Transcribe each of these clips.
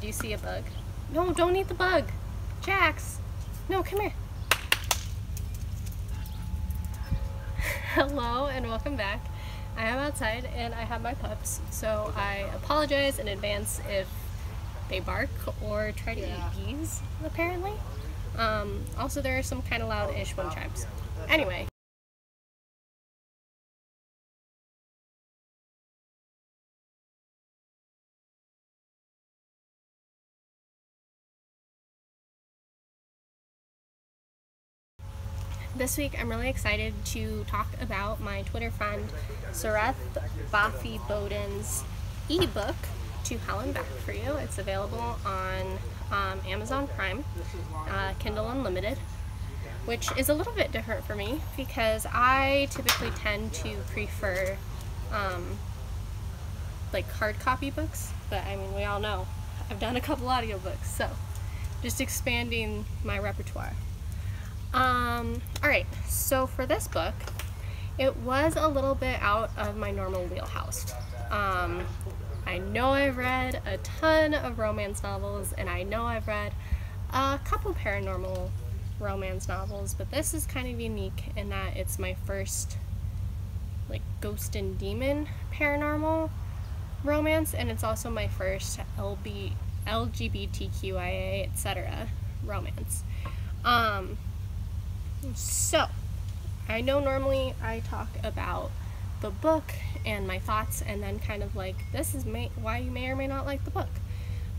Did you see a bug? No, don't eat the bug. Jax. No, come here. Hello and welcome back. I am outside and I have my pups, so I apologize in advance if they bark or try to eat bees, apparently. Also, there are some kind of loud-ish wind chimes. Anyway. This week I'm really excited to talk about my Twitter friend Sareth Bafi Bowden's ebook, To Hell and Back for You. It's available on Amazon Prime, Kindle Unlimited, which is a little bit different for me because I typically tend to prefer like hard copy books, but I mean, we all know I've done a couple audiobooks, so just expanding my repertoire. Alright, so for this book, it was a little bit out of my normal wheelhouse. I know I've read a ton of romance novels, and I know I've read a couple paranormal romance novels, but this is kind of unique in that it's my first, like, ghost and demon paranormal romance, and it's also my first LGBTQ I, etc. romance. So, I know normally I talk about the book and my thoughts and then kind of like, this is why you may or may not like the book.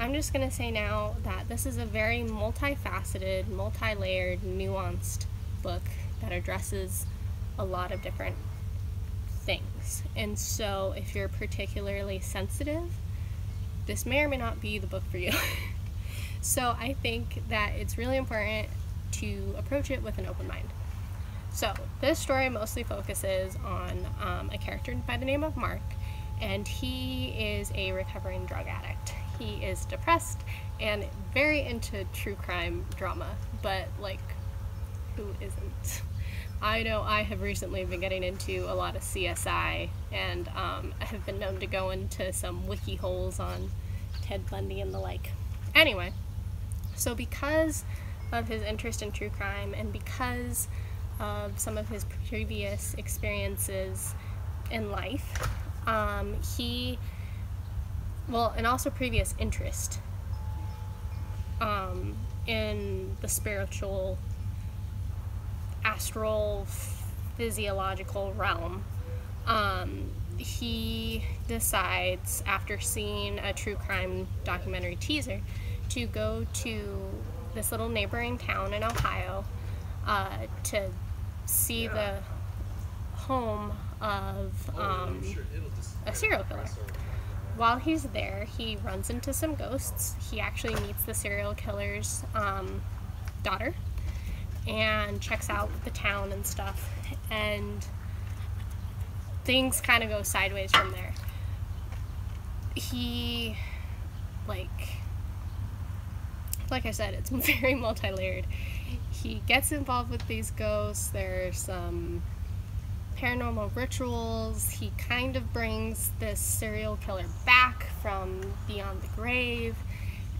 I'm just going to say now that this is a very multifaceted, multi-layered, nuanced book that addresses a lot of different things. And so, if you're particularly sensitive, this may or may not be the book for you. So, I think that it's really important to approach it with an open mind. So this story mostly focuses on a character by the name of Mark, and he is a recovering drug addict. He is depressed and very into true crime drama, but like, who isn't? I know I have recently been getting into a lot of CSI, and I have been known to go into some wiki holes on Ted Bundy and the like. Anyway, so because of his interest in true crime and because of some of his previous experiences in life, and also previous interest in the spiritual, astral, physiological realm, he decides, after seeing a true crime documentary teaser, to go to this little neighboring town in Ohio to see the home of a serial killer. While he's there, he runs into some ghosts. He actually meets the serial killer's daughter and checks out the town and stuff, and things kind of go sideways from there. He, like I said, it's very multi-layered. He gets involved with these ghosts. There's some paranormal rituals. He kind of brings this serial killer back from beyond the grave,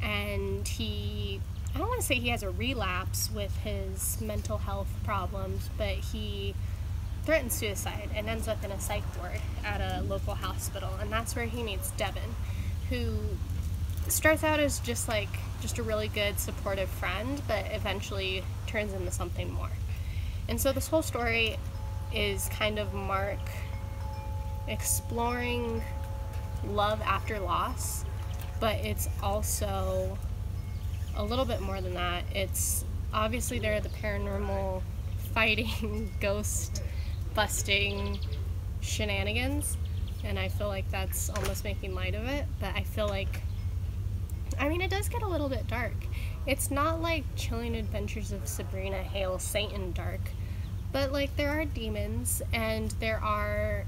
and I don't want to say he has a relapse with his mental health problems, but he threatens suicide and ends up in a psych ward at a local hospital, and that's where he meets Devin, who starts out as just a really good supportive friend, but eventually turns into something more. And so this whole story is kind of Mark exploring love after loss, but it's also a little bit more than that. It's obviously there are the paranormal fighting, ghost busting shenanigans, and I feel like that's almost making light of it, but I feel like, I mean, it does get a little bit dark. It's not like Chilling Adventures of Sabrina Hail Satan dark, but like there are demons, and there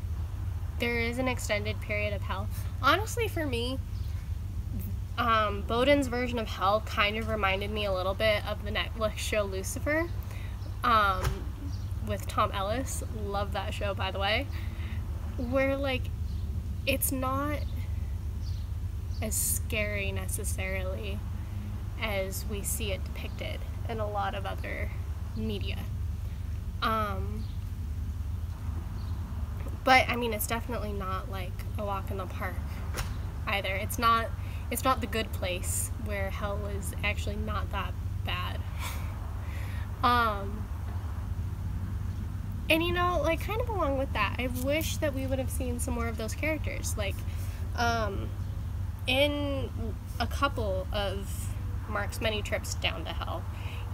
is an extended period of hell. Honestly, for me, Bowden's version of hell kind of reminded me a little bit of the Netflix show Lucifer, with Tom Ellis. Love that show, by the way. Where, like, it's not as scary necessarily as we see it depicted in a lot of other media. But I mean, it's definitely not like a walk in the park either. It's not the Good Place where hell is actually not that bad. And you know, like, kind of along with that, I wish that we would have seen some more of those characters. Like, in a couple of Mark's many trips down to hell,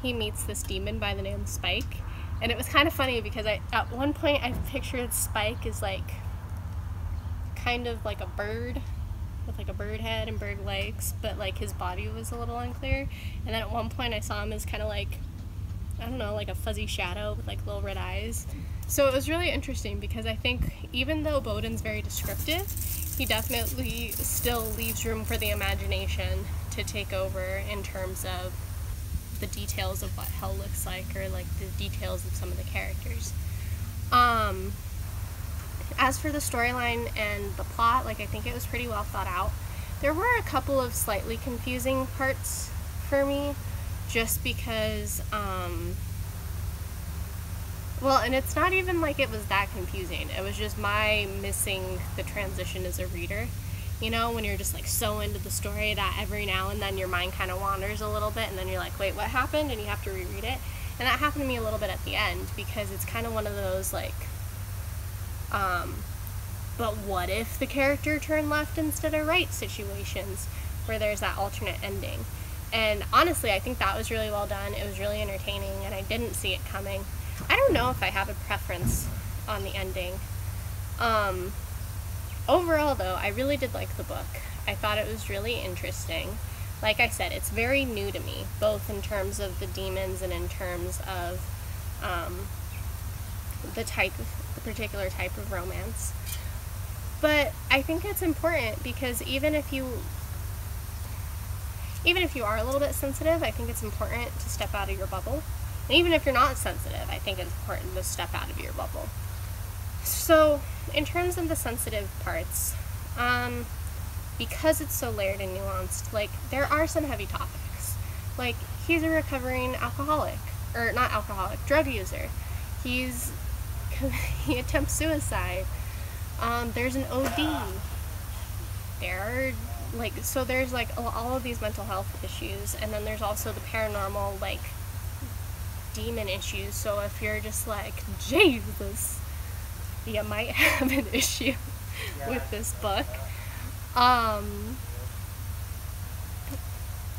he meets this demon by the name of Spike. And it was kind of funny because at one point I pictured Spike as like kind of like a bird with like a bird head and bird legs, but like his body was a little unclear. And then at one point I saw him as kind of like, I don't know, like a fuzzy shadow with like little red eyes. So it was really interesting because I think even though Bowden's very descriptive, he definitely still leaves room for the imagination to take over in terms of the details of what hell looks like, or like the details of some of the characters. As for the storyline and the plot, like, I think it was pretty well thought out. There were a couple of slightly confusing parts for me, just because, well, and it's not even like it was that confusing. It was just my missing the transition as a reader. You know, when you're just like so into the story that every now and then your mind kind of wanders a little bit, and then you're like, wait, what happened? And you have to reread it. And that happened to me a little bit at the end, because it's kind of one of those like, but what if the character turned left instead of right situations where there's that alternate ending. And honestly, I think that was really well done. It was really entertaining, and I didn't see it coming. I don't know if I have a preference on the ending. Overall, though, I really did like the book. I thought it was really interesting. Like I said, it's very new to me, both in terms of the demons and in terms of the particular type of romance. But I think it's important because even if you are a little bit sensitive, I think it's important to step out of your bubble. And even if you're not sensitive, I think it's important to step out of your bubble. So, in terms of the sensitive parts, because it's so layered and nuanced, like, there are some heavy topics. Like, he's a recovering alcoholic, or not alcoholic, drug user. He attempts suicide. There's an OD. There's like all of these mental health issues, and then there's also the paranormal, like, demon issues. So if you're just like, Jesus, you might have an issue with this book.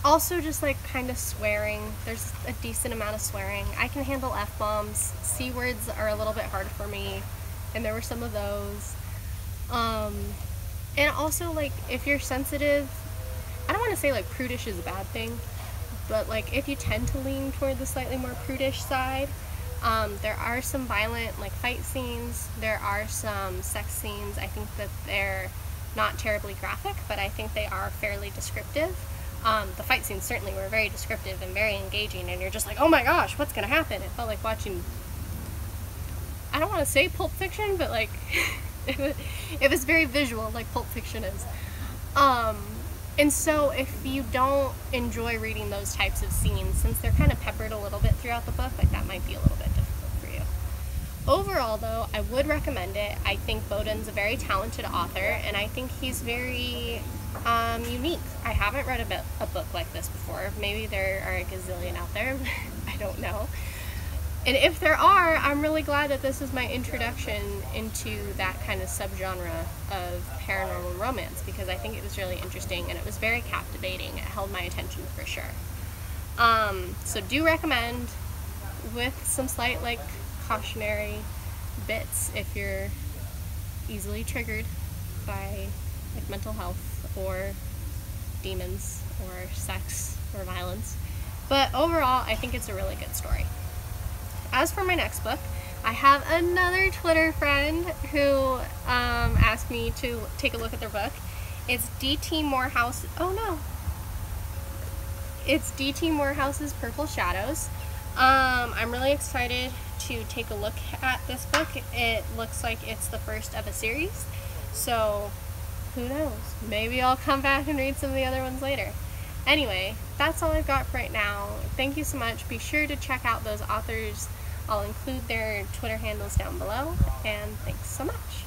Also, just like kind of swearing. There's a decent amount of swearing. I can handle F-bombs. C words are a little bit hard for me, and there were some of those. And also, like, if you're sensitive, I don't want to say like prudish is a bad thing, but like if you tend to lean toward the slightly more prudish side, there are some violent, like, fight scenes. There are some sex scenes. I think that they're not terribly graphic, but I think they are fairly descriptive. The fight scenes certainly were very descriptive and very engaging, and you're just like, oh my gosh, what's gonna happen? It felt like watching, I don't want to say Pulp Fiction, but like it was very visual, like Pulp Fiction is. And so if you don't enjoy reading those types of scenes, since they're kind of peppered a little bit throughout the book, like, that might be a little bit difficult for you. Overall, though, I would recommend it. I think Bowden's a very talented author, and I think he's very unique. I haven't read a book like this before. Maybe there are a gazillion out there. I don't know. And if there are, I'm really glad that this is my introduction into that kind of subgenre of paranormal romance, because I think it was really interesting and it was very captivating. It held my attention for sure. So do recommend, with some slight, like, cautionary bits if you're easily triggered by, like, mental health or demons or sex or violence. But overall, I think it's a really good story. As for my next book, I have another Twitter friend who asked me to take a look at their book. It's D.T. Morehouse. Oh no! It's D.T. Morehouse's Purple Shadows. I'm really excited to take a look at this book. It looks like it's the first of a series, so who knows? Maybe I'll come back and read some of the other ones later. Anyway, that's all I've got for right now. Thank you so much. Be sure to check out those authors. I'll include their Twitter handles down below, and thanks so much.